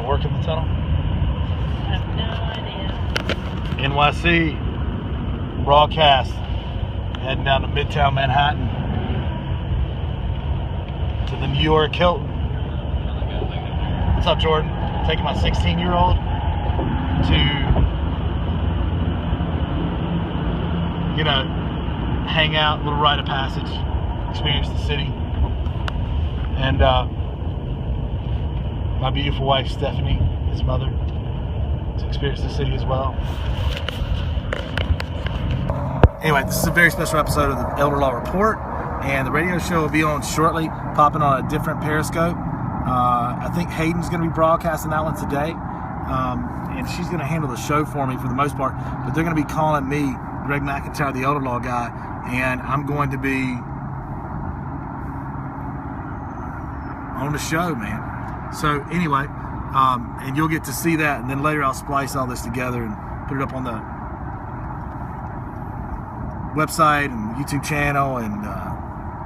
gonna work in the tunnel? I have no idea. NYC broadcast. Heading down to Midtown Manhattan to the New York Hilton. What's up, Jordan? Taking my 16-year-old to, hang out, little rite of passage, experience the city. And my beautiful wife, Stephanie, his mother, to experience the city as well. Anyway, this is a very special episode of the Elder Law Report, and the radio show will be on shortly, popping on a different Periscope. I think Hayden's going to be broadcasting that one today, and she's going to handle the show for me for the most part, but they're going to be calling me, Greg McIntyre, the Elder Law guy, and I'm going to be on the show, man. So anyway, and you'll get to see that, and then later I'll splice all this together and put it up on the website and YouTube channel and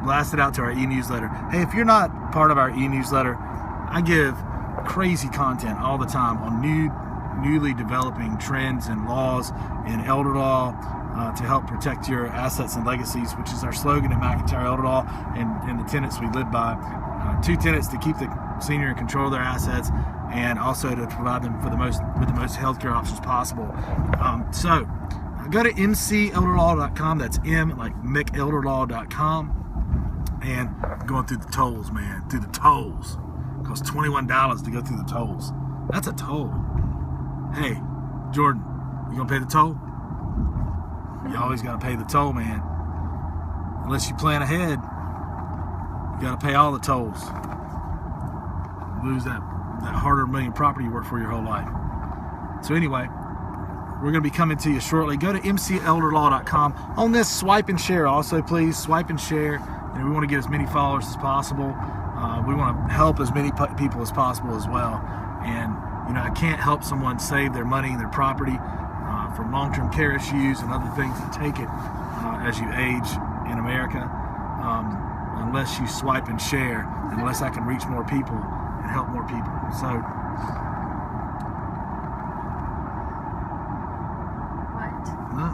blast it out to our e-newsletter. Hey, if you're not part of our e-newsletter, I give crazy content all the time on newly developing trends and laws in elder law to help protect your assets and legacies, which is our slogan at McIntyre Elder Law, and the tenets we live by. 2 tenets: to keep the senior in control of their assets, and also to provide them with the most healthcare options possible. So go to mcelderlaw.com. That's M like mcelderlaw.com. And I'm going through the tolls, man. Through the tolls. It costs $21 to go through the tolls. That's a toll. Hey, Jordan, you gonna pay the toll? You always gotta pay the toll, man. Unless you plan ahead, you gotta pay all the tolls. Lose that hard-earned million property you worked for your whole life. So anyway, we're going to be coming to you shortly. Go to mcelderlaw.com. On this, swipe and share also, please. Swipe and share. We want to get as many followers as possible. We want to help as many people as possible as well. And, I can't help someone save their money and their property from long-term care issues and other things that take it as you age in America unless you swipe and share, unless I can reach more people and help more people. So,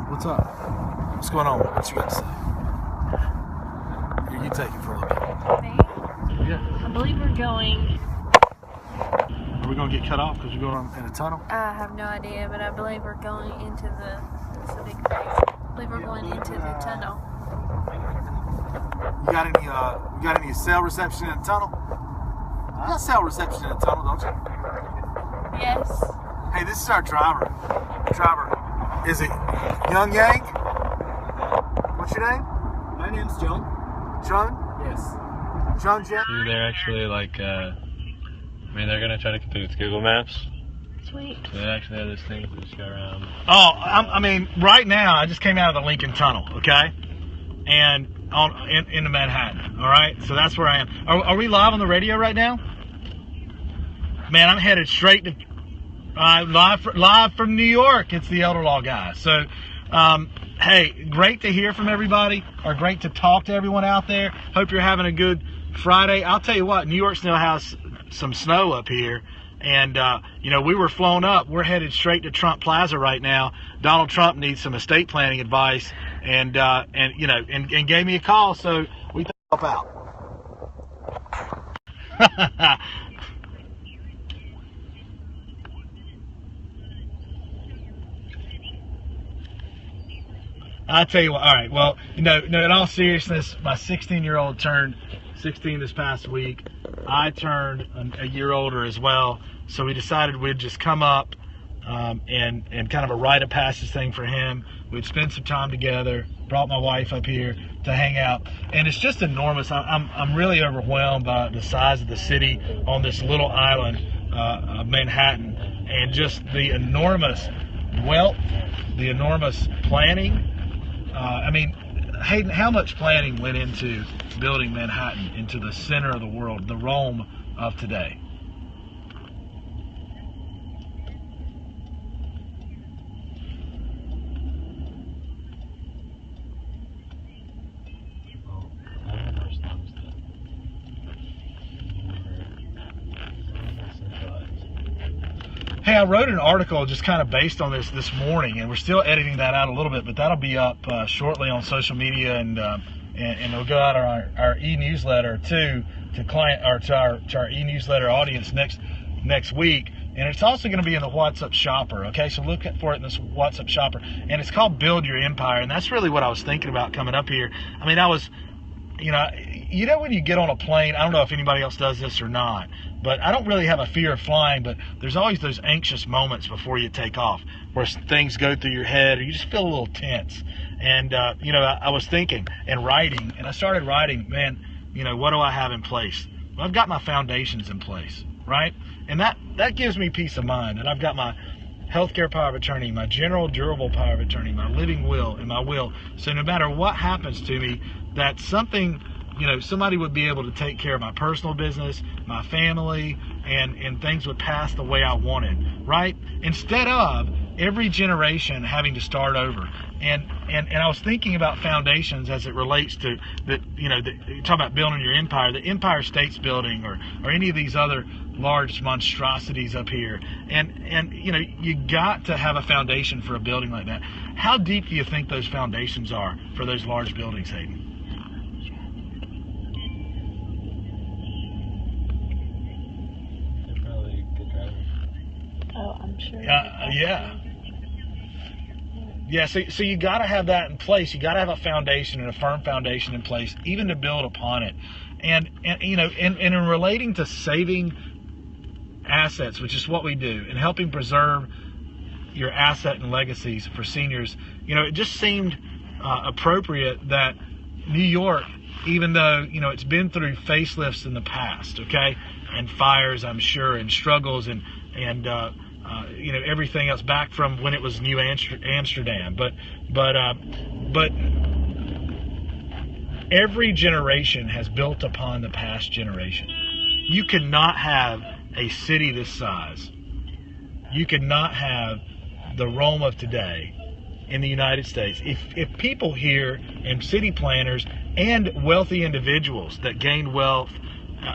what's up? What's going on? What you got to say? Here, you take it for a little bit. Me? Yeah. I believe we're going. Are we going to get cut off because we're going in a tunnel? I have no idea, but I believe we're going into the. It's a big place. I believe we're going into the tunnel. You got any cell reception in the tunnel? You got cell reception in the tunnel, don't you? Yes. Hey, this is our driver. Is it Young Yang? What's your name? My name's John. John? Yes. John Jen? They're actually they're going to try to compete with Google Maps. Sweet. So they actually have this thing to just go around. Oh, right now, I just came out of the Lincoln Tunnel, okay? And into Manhattan, all right? So that's where I am. Are we live on the radio right now? Man, I'm headed straight to... live from New York. It's the Elder Law guy. So, hey, great to hear from everybody, or great to talk to everyone out there. Hope you're having a good Friday. I'll tell you what, New York still has some snow up here, and we were flown up. We're headed straight to Trump Plaza right now. Donald Trump needs some estate planning advice, and gave me a call, so we help out. I tell you what, all right, well, in all seriousness, my 16-year-old turned 16 this past week. I turned a year older as well, so we decided we'd just come up and kind of a rite of passage thing for him. We'd spend some time together, brought my wife up here to hang out, and it's just enormous. I'm really overwhelmed by the size of the city on this little island of Manhattan, and just the enormous wealth, the enormous planning. Hayden, how much planning went into building Manhattan into the center of the world, the Rome of today? Hey, I wrote an article just kind of based on this morning, and we're still editing that out a little bit, but that'll be up shortly on social media, and it'll go out on our e-newsletter too, to our e-newsletter audience next week. And it's also going to be in the WhatsApp shopper. Okay, so look for it in this WhatsApp shopper, and it's called Build Your Empire, and that's really what I was thinking about coming up here. I mean, I was, you know, when you get on a plane, I don't know if anybody else does this or not, but I don't really have a fear of flying, but there's always those anxious moments before you take off where things go through your head or you just feel a little tense. And, you know, I was thinking and writing, and I started writing, man, you know, what do I have in place? Well, I've got my foundations in place, right? And that gives me peace of mind that I've got my healthcare power of attorney, my general durable power of attorney, my living will, and my will. So no matter what happens to me, that something, you know, somebody would be able to take care of my personal business, my family, and things would pass the way I wanted, right? Instead of every generation having to start over. And I was thinking about foundations as it relates to the, you know, you talk about building your empire, the Empire State's Building or any of these other large monstrosities up here. And you know, you got to have a foundation for a building like that. How deep do you think those foundations are for those large buildings, Hayden? They're probably good drivers. Oh, I'm sure. Yeah, so you got to have that in place. You got to have a foundation and a firm foundation in place, even to build upon it. And you know, and in relating to saving assets, which is what we do, and helping preserve your asset and legacies for seniors, you know, it just seemed appropriate that New York, even though, you know, it's been through facelifts in the past, okay, and fires, I'm sure, and struggles, and you know, everything else back from when it was New Amsterdam, but every generation has built upon the past generation. You cannot have a city this size. You cannot have the Rome of today in the United States if people here and city planners and wealthy individuals that gained wealth,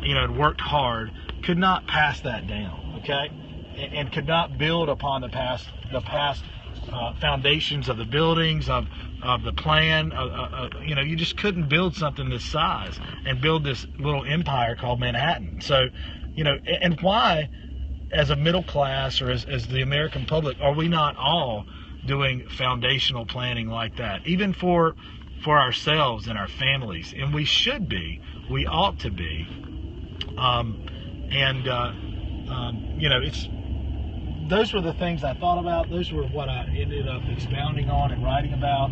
you know, and worked hard could not pass that down, okay? And could not build upon the past foundations of the buildings, of the plan. You know, you just couldn't build something this size and build this little empire called Manhattan. So, you know, and why, as a middle class or as the American public, are we not all doing foundational planning like that, even for ourselves and our families? And we should be. We ought to be. You know, those were the things I thought about. Those were what I ended up expounding on and writing about.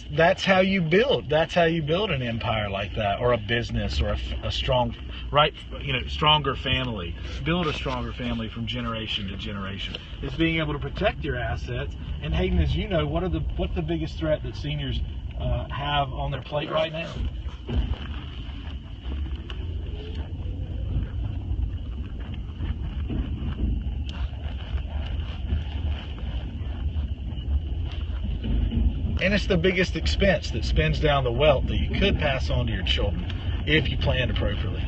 That's how you build. That's how you build an empire like that, or a business, or a strong, right? You know, stronger family. Build a stronger family from generation to generation. It's being able to protect your assets. And Hayden, as you know, what's the biggest threat that seniors have on their plate right now? And it's the biggest expense that spends down the wealth that you could pass on to your children if you planned appropriately.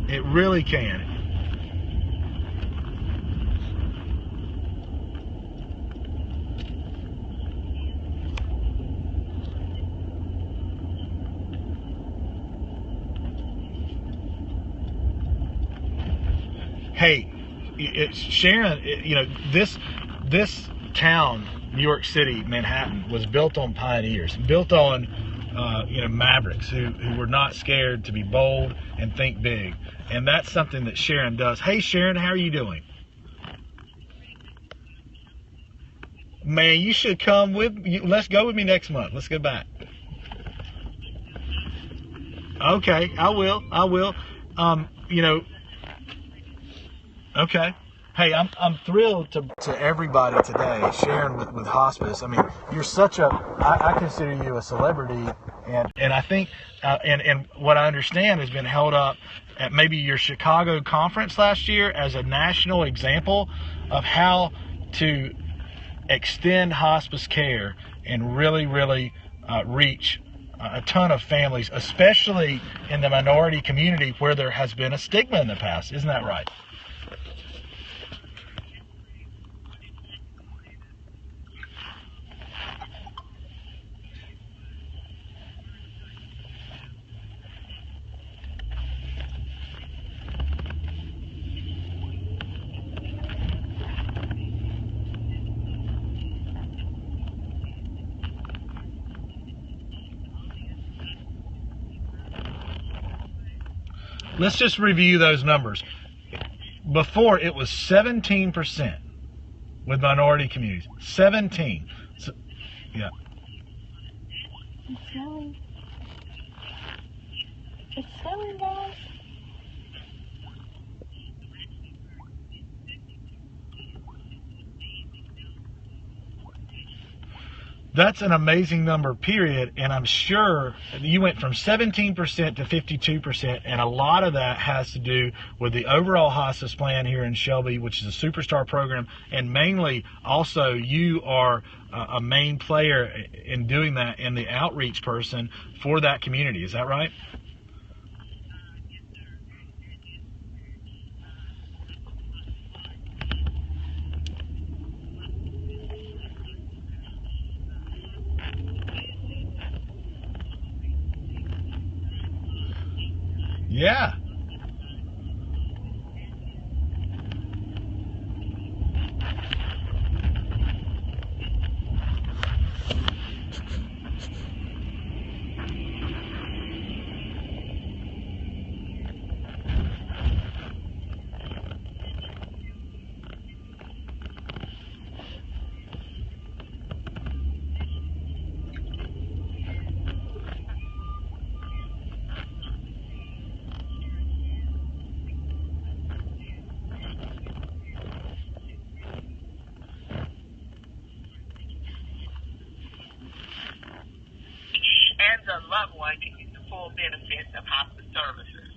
It really can. Hey, Sharon, you know, this town, New York City, Manhattan, was built on pioneers, built on you know, mavericks who were not scared to be bold and think big. And that's something that Sharon does. Hey, Sharon, how are you doing? Man, you should come with me. Let's go with me next month. Let's go back. Okay, I will. You know, okay. Hey, I'm thrilled to everybody today, Sharon with Hospice. I mean, you're I consider you a celebrity, and I think, and what I understand has been held up at maybe your Chicago conference last year as a national example of how to extend hospice care and really reach a ton of families, especially in the minority community where there has been a stigma in the past. Isn't that right? Let's just review those numbers. Before, it was 17% with minority communities. 17. So, yeah. It's snowing. It's snowing, guys. That's an amazing number, period. And I'm sure you went from 17% to 52%, and a lot of that has to do with the overall hospice plan here in Shelby, which is a superstar program, and mainly also you are a main player in doing that and the outreach person for that community. Is that right? Yeah. And the loved one can use the full benefits of hospice services.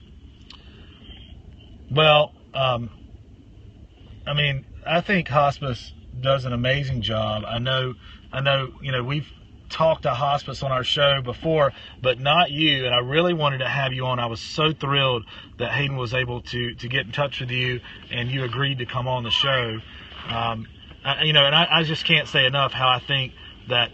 Well, I mean, I think hospice does an amazing job. I know, we've talked to hospice on our show before, but not you. And I really wanted to have you on. I was so thrilled that Hayden was able to get in touch with you and you agreed to come on the show. I just can't say enough how I think that.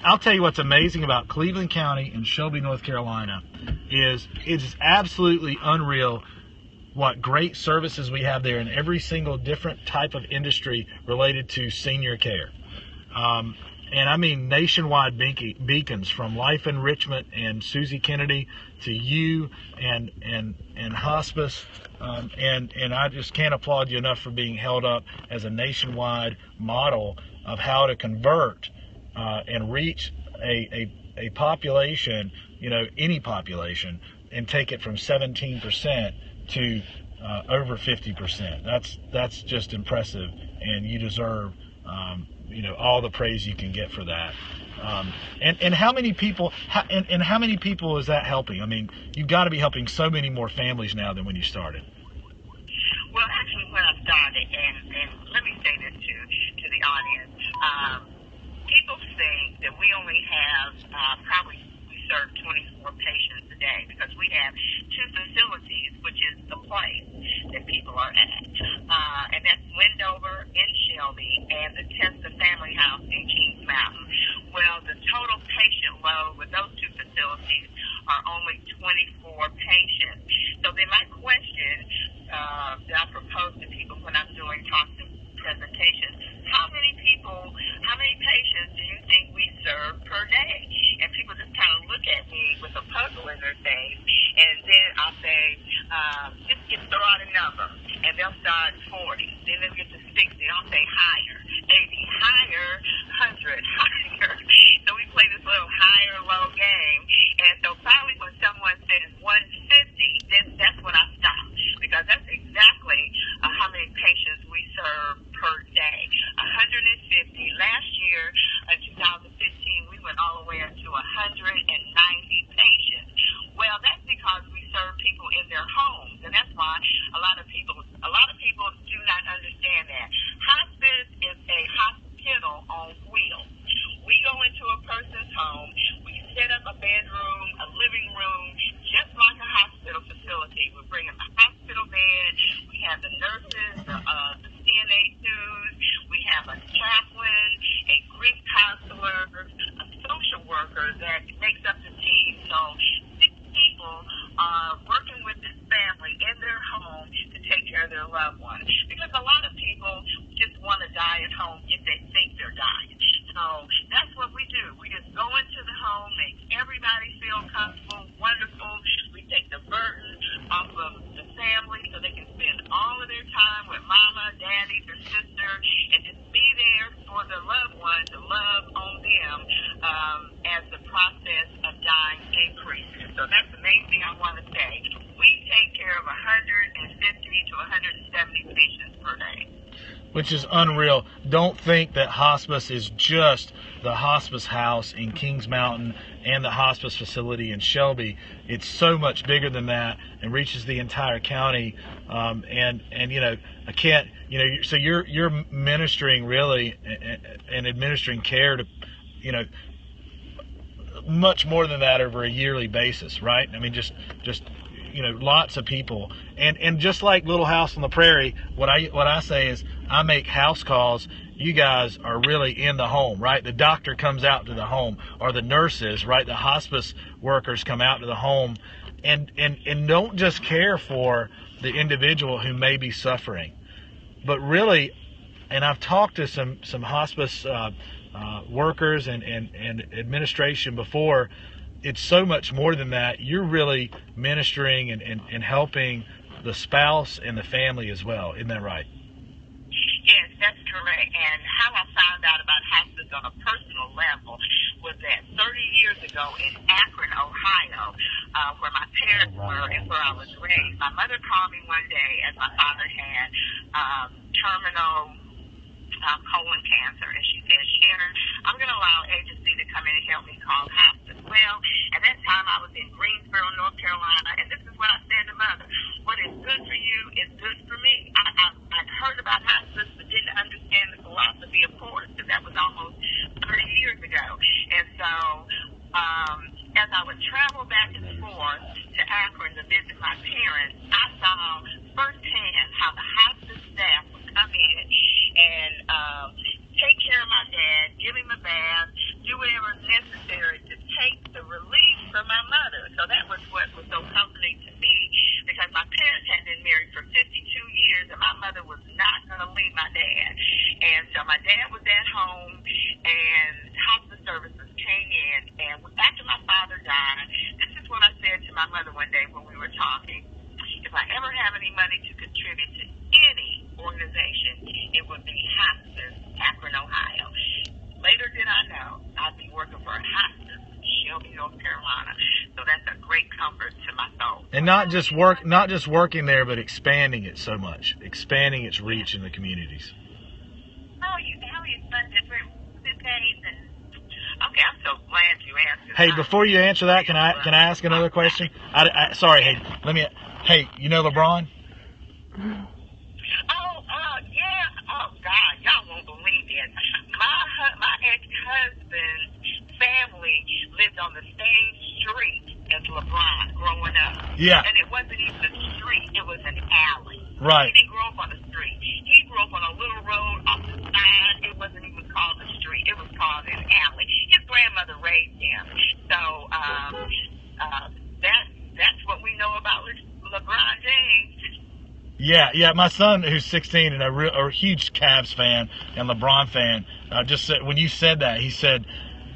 I'll tell you what's amazing about Cleveland County and Shelby, North Carolina is it is absolutely unreal what great services we have there in every single different type of industry related to senior care. And I mean nationwide beacons from Life Enrichment and Susie Kennedy to you and Hospice. And I just can't applaud you enough for being held up as a nationwide model of how to convert and reach a population, any population, and take it from 17% to over 50%. That's just impressive, and you deserve all the praise you can get for that. And how many people and how many people is that helping? I mean, you've got to be helping so many more families now than when you started. Well, actually, when I started, and let me say this to the audience, people think that we only have probably we serve 24 patients a day because we have two facilities, which is the place that people are at, and that's Wendover in Shelby and the Testa Family House in Kings Mountain. Well, the total patient load with those two facilities are only 24 patients. So then my question that I propose to people when I'm doing talks and presentations, how many patients do you think we serve per day? And people just kind of look at me with a puzzle in their face, and then I'll say, just throw out a number, and they'll start 40. Then they'll get to 60. I'll say higher, 80, higher, 100, higher. So we play this little higher, low game. And so finally when someone says 150, then that's when I stop, because that's exactly how many patients we serve loved one. Because a lot of people just want to die at home if they think they're dying. So that's what we do. We just go into the home, make everybody feel comfortable, wonderful. We take the burden off of the family so they can spend all of their time with mama, daddy, their sister, and just be there for the loved one to love on them as the process of dying increases. So that's the main thing I want to say. We take care of 150 to 170 patients per day. Which is unreal. Don't think that hospice is just the hospice house in Kings Mountain and the hospice facility in Shelby. It's so much bigger than that and reaches the entire county. And you know, I can't, you know, so you're ministering really and administering care to, you know, much more than that over a yearly basis, right? I mean, just you know, lots of people, and just like Little House on the Prairie, what I say is I make house calls. You guys are really in the home, right? The doctor comes out to the home, or the nurses, right? The hospice workers come out to the home, and don't just care for the individual who may be suffering, but really, and I've talked to some hospice workers and administration before. It's so much more than that. You're really ministering and helping the spouse and the family as well. Isn't that right? Yes, that's correct. And how I found out about hospice on a personal level was that 30 years ago in Akron, Ohio, where my parents were and where I was raised, my mother called me one day as my father had terminal colon cancer, and she said, Sharon, I'm going to allow agency to come in and help me call hospice. Well, at that time I was in Greensboro, North Carolina, and this is what I said to Mother: what is good for you is good for me. I'd heard about hospice but didn't understand the philosophy, of course, because that was almost 30 years ago. And so as I would travel back and forth to Akron to visit my parents, I saw firsthand how the hospice staff would come in and take care of my dad, give him a bath, do whatever is necessary to take the relief from my mother. So that was what was so comforting to me, because my parents had been married for 52 years and my mother was not going to leave my dad. And so my dad was at home and hospice services came in, and after my father died, this is what I said to my mother one day when we were talking: if I ever have any money to contribute to any organization, it would be Hospice, Akron, Ohio. Later did I know I'd be working for a hospice, Shelby, North Carolina. So that's a great comfort to my soul. And not just working there, but expanding it so much, expanding its reach in the communities. How you fund different days and okay, I'm so glad you asked. Hey, before you answer that, can I ask another question? Sorry, Hayden. Hey, you know LeBron? Yeah. Oh, God, y'all won't believe it. My ex-husband's family lived on the same street as LeBron growing up. Yeah. And it wasn't even a street, it was an alley. Right. He didn't grow up on the street. He grew up on a little road off the side. It wasn't even called a street. It was called an alley. His grandmother raised him. So that's what we know about LeBron James. Yeah. My son, who's 16 and a huge Cavs fan and LeBron fan, just said, when you said that, he said,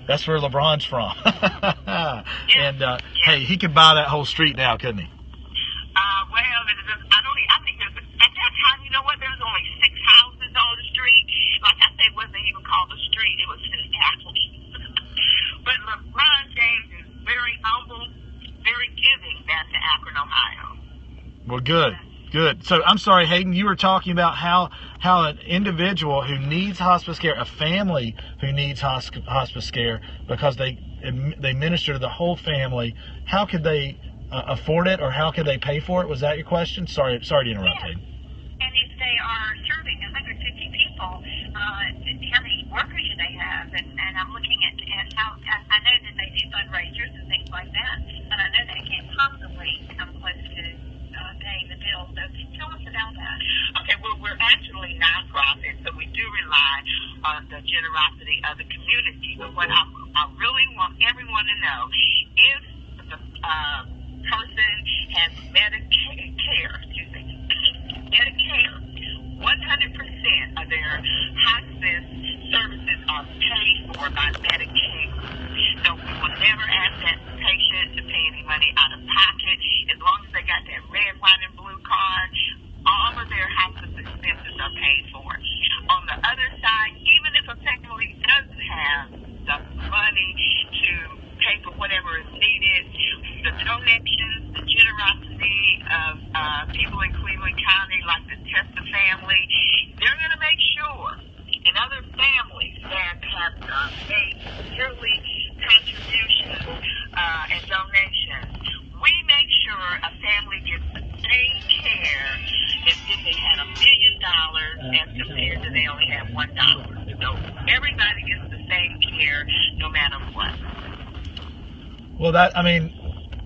"That's where LeBron's from." Yeah. And hey, he could buy that whole street now, couldn't he? I think at that time, you know what? There was only 6 houses on the street. Like I said, it wasn't even called a street; it was an alley. But LeBron James is very humble, very giving back to Akron, Ohio. Well, good. So I'm sorry, Hayden, you were talking about how an individual who needs hospice care, a family who needs hospice care, because they minister to the whole family, how could they afford it, or how could they pay for it? Was that your question? Sorry to interrupt, Hayden. And if they are serving 150 people, how many workers do they have? And I'm looking at how, I know that they do fundraisers and things like that, but I know they can't possibly come close to paying the bills. So tell us about that. Okay, well, we're actually nonprofit, so we do rely on the generosity of the community. But what I really want everyone to know, if the person has Medicare, hospice services are paid for by Medicaid. So we will never ask that patient to pay any money out of pocket. As long as they got that red, white, and blue card, all of their hospice expenses are paid for. On the other side, even if a family doesn't have the money to pay for whatever is needed, the donations, the generosity of people in Cleveland County, like the Testa family, they're going to make sure, and other families that have made yearly contributions and donations, we make sure a family gets the same care as if they had $1 million as compared to they only have $1. So everybody gets the same care no matter what. Well,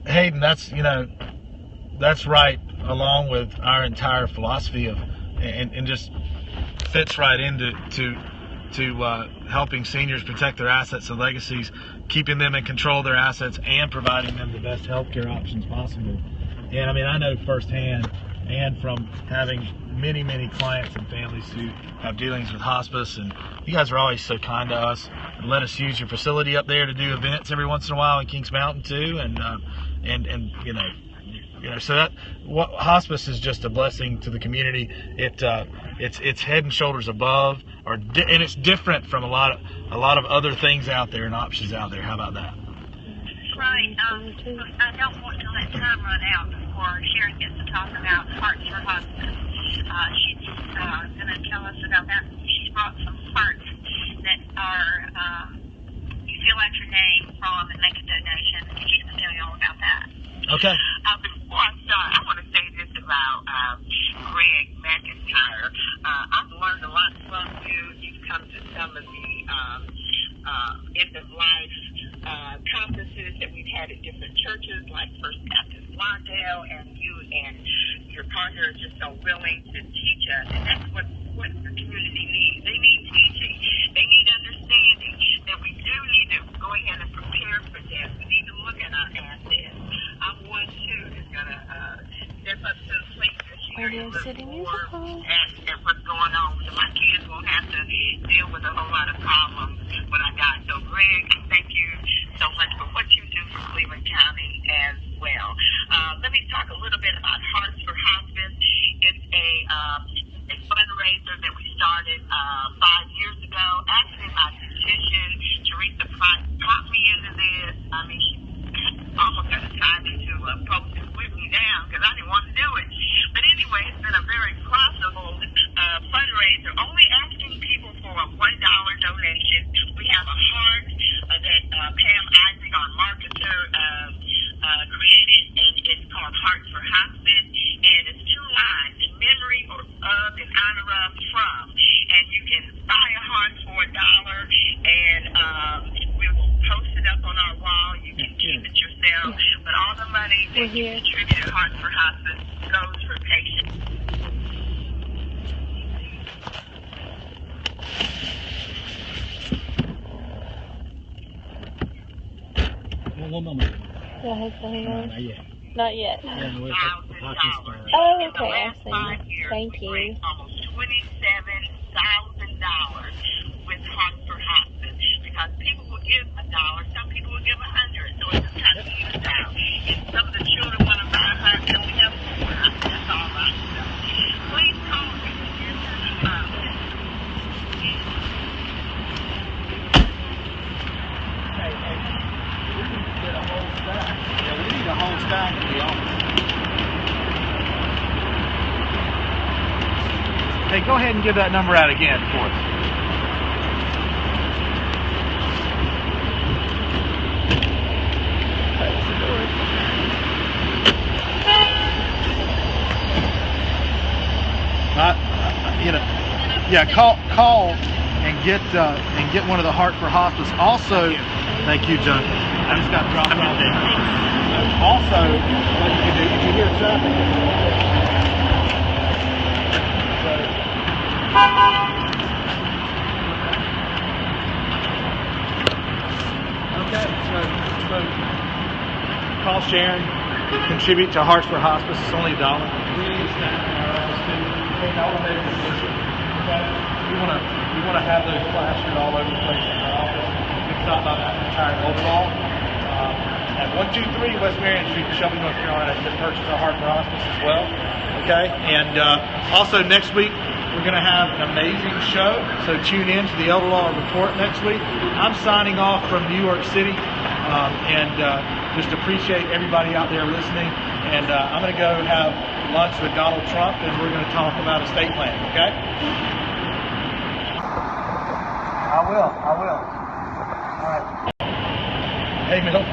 Hayden, that's right, along with our entire philosophy of, and just fits right into helping seniors protect their assets and legacies, keeping them in control of their assets, and providing them the best healthcare options possible. And I know firsthand, and from having many, many clients and families who have dealings with hospice, and you guys are always so kind to us and let us use your facility up there to do events every once in a while in Kings Mountain too, and so that hospice is just a blessing to the community. It's head and shoulders above, and it's different from a lot of other things out there and options out there. How about that? Right. I don't want to let time run out before Sharon gets to talk about Hearts for Hospice. She's going to tell us about that. She's brought some hearts that are, you fill out your name from and make a donation. She's going to tell you all about that. Okay. Before I start, I want to say this about Greg McIntyre. I've learned a lot from you. You've come to some of the end-of-life conferences that we've had at different churches, like First Baptist Lawndale, and you and your partner are just so willing to teach us, and that's what the community needs. They need teaching. They need understanding that we do need to go ahead and prepare for this. We need to look at our assets. I'm one, too, that's going to step up to the plate this year and look more at what's going on. So my kids won't have to deal with a whole lot of problems when I die. So, Greg, thank you so much for what you do for Cleveland County as well. Let me talk a little bit about Hearts for Hospice. It's a fundraiser that we started 5 years ago. Actually, my beautician, Teresa Price, brought me into this. She almost got to tie me to a post and whip me down because I didn't want to do it. But anyway, it's been a very profitable fundraiser, only asking people for a $1 donation. We have a heart that Pam Isaac, our marketer, created, and it's called Hearts for Hospice, and it's 2 lines, in memory of in honor of from, and you can buy a heart for $1, and we will post it up on our wall. You can keep it yourself, but all the money that you contribute to Hearts for Hospice goes for patients. One moment. Not yet. Not yet. $1,000. Oh, In the okay. last I 5 see. years, Thank we you. raised almost $27,000 with Hearts for Hospice, because people will give $1, some people will give 100, so it just kind of evens out. And some of the children want to buy a heart, and we have 4. That's all right. So please call me. We need a whole stack to be honest. Hey, go ahead and give that number out again for us. Call and get one of the Heart for Hospice. Also, thank you, John. I just got dropped off. Also, what you can do, if you hear traffic, okay, so call Sharon, contribute to Hearts for Hospice. It's only $1. We need a staff in our office too. Okay, we want to we want to have those plastered all over the place in our office. We can talk about that entire overall. At 123 West Marion Street, Shelby, North Carolina, to purchase our heart for hospice as well. Okay, and also next week we're going to have an amazing show, so tune in to the Elder Law Report next week. I'm signing off from New York City, and just appreciate everybody out there listening. And I'm going to go have lunch with Donald Trump, and we're going to talk about estate planning. Okay? I will. All right. Hey, Mill.